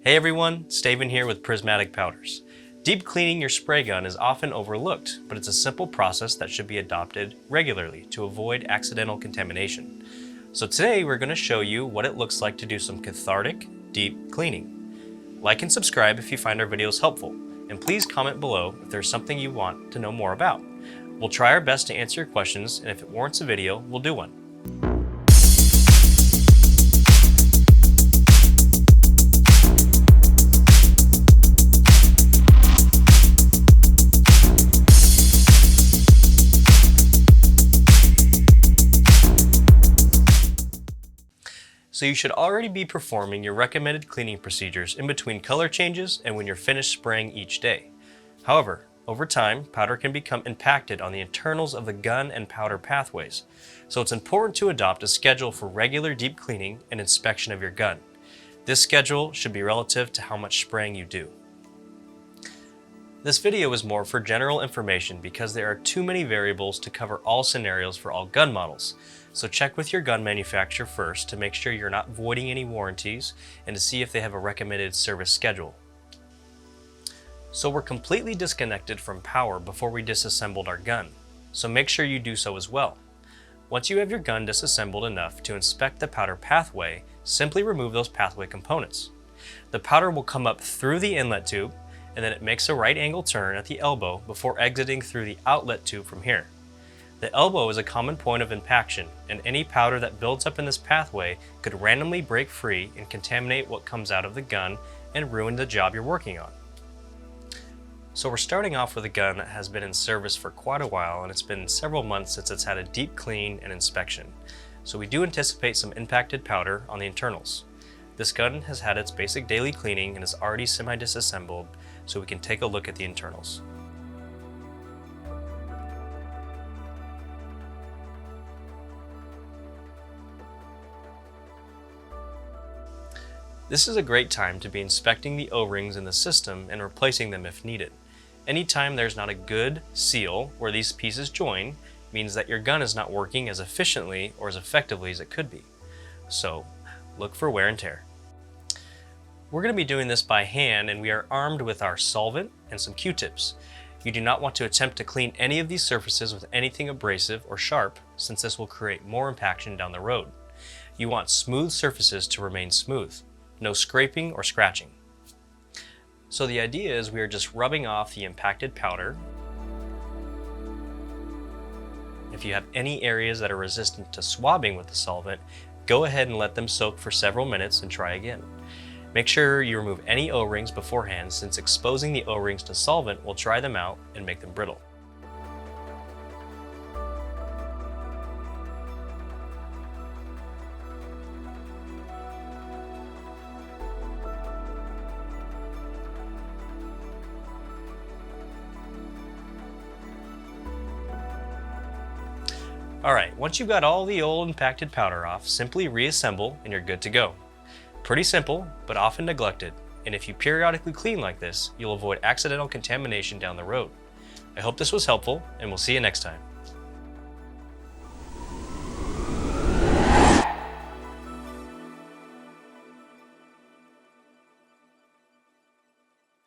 Hey everyone, Steven here with Prismatic Powders. Deep cleaning your spray gun is often overlooked, but it's a simple process that should be adopted regularly to avoid accidental contamination. So today we're going to show you what it looks like to do some cathartic deep cleaning. Like and subscribe if you find our videos helpful, and please comment below if there's something you want to know more about. We'll try our best to answer your questions, and if it warrants a video, we'll do one. So you should already be performing your recommended cleaning procedures in between color changes and when you're finished spraying each day. However, over time, powder can become impacted on the internals of the gun and powder pathways, so it's important to adopt a schedule for regular deep cleaning and inspection of your gun. This schedule should be relative to how much spraying you do. This video is more for general information because there are too many variables to cover all scenarios for all gun models. So check with your gun manufacturer first to make sure you're not voiding any warranties and to see if they have a recommended service schedule. So we're completely disconnected from power before we disassembled our gun, so make sure you do so as well. Once you have your gun disassembled enough to inspect the powder pathway, simply remove those pathway components. The powder will come up through the inlet tube, and then it makes a right angle turn at the elbow before exiting through the outlet tube from here. The elbow is a common point of impaction, and any powder that builds up in this pathway could randomly break free and contaminate what comes out of the gun and ruin the job you're working on. So we're starting off with a gun that has been in service for quite a while, and it's been several months since it's had a deep clean and inspection. So we do anticipate some impacted powder on the internals. This gun has had its basic daily cleaning and is already semi-disassembled, so we can take a look at the internals. This is a great time to be inspecting the O-rings in the system and replacing them if needed. Anytime there's not a good seal where these pieces join means that your gun is not working as efficiently or as effectively as it could be. So look for wear and tear. We're going to be doing this by hand, and we are armed with our solvent and some Q-tips. You do not want to attempt to clean any of these surfaces with anything abrasive or sharp, since this will create more impaction down the road. You want smooth surfaces to remain smooth. No scraping or scratching. So the idea is we are just rubbing off the impacted powder. If you have any areas that are resistant to swabbing with the solvent, go ahead and let them soak for several minutes and try again. Make sure you remove any O-rings beforehand, since exposing the O-rings to solvent will dry them out and make them brittle. Alright, once you've got all the old impacted powder off, simply reassemble and you're good to go. Pretty simple, but often neglected, and if you periodically clean like this, you'll avoid accidental contamination down the road. I hope this was helpful, and we'll see you next time.